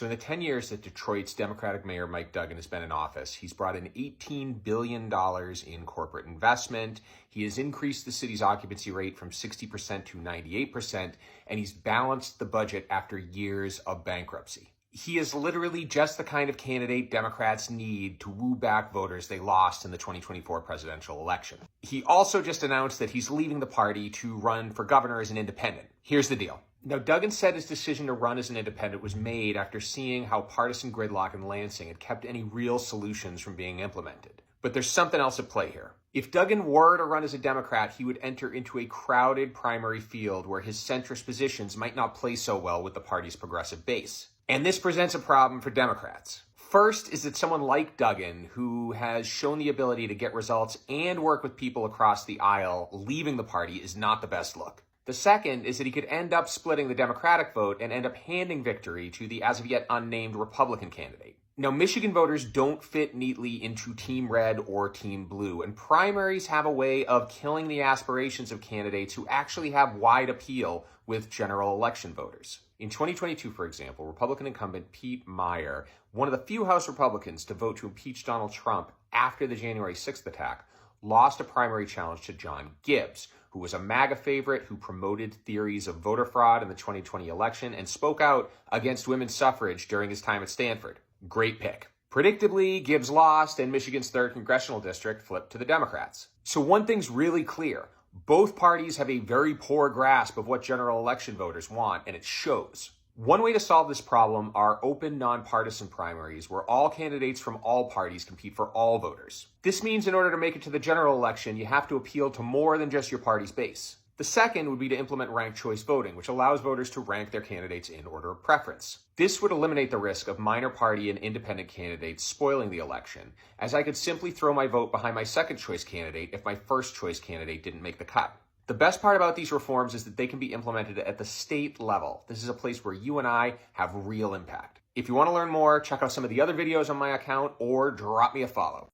So in the 10 years that Detroit's Democratic Mayor Mike Duggan has been in office, he's brought in $18 billion in corporate investment. He has increased the city's occupancy rate from 60% to 98%, and he's balanced the budget after years of bankruptcy. He is literally just the kind of candidate Democrats need to woo back voters they lost in the 2024 presidential election. He also just announced that he's leaving the party to run for governor as an independent. Here's the deal. Now, Duggan said his decision to run as an independent was made after seeing how partisan gridlock in Lansing had kept any real solutions from being implemented. But there's something else at play here. If Duggan were to run as a Democrat, he would enter into a crowded primary field where his centrist positions might not play so well with the party's progressive base. And this presents a problem for Democrats. First is that someone like Duggan, who has shown the ability to get results and work with people across the aisle, leaving the party is not the best look. The second is that he could end up splitting the Democratic vote and end up handing victory to the as of yet unnamed Republican candidate. Now, Michigan voters don't fit neatly into Team Red or Team Blue, and primaries have a way of killing the aspirations of candidates who actually have wide appeal with general election voters. In 2022, for example, Republican incumbent Pete Meyer, one of the few House Republicans to vote to impeach Donald Trump after the January 6th attack, lost a primary challenge to John Gibbs, who was a MAGA favorite who promoted theories of voter fraud in the 2020 election and spoke out against women's suffrage during his time at Stanford. Great pick. Predictably, Gibbs lost and Michigan's 3rd congressional district flipped to the Democrats. So one thing's really clear. Both parties have a very poor grasp of what general election voters want, and it shows. One way to solve this problem are open, nonpartisan primaries where all candidates from all parties compete for all voters. This means in order to make it to the general election, you have to appeal to more than just your party's base. The second would be to implement ranked choice voting, which allows voters to rank their candidates in order of preference. This would eliminate the risk of minor party and independent candidates spoiling the election, as I could simply throw my vote behind my second choice candidate if my first choice candidate didn't make the cut. The best part about these reforms is that they can be implemented at the state level. This is a place where you and I have real impact. If you want to learn more, check out some of the other videos on my account or drop me a follow.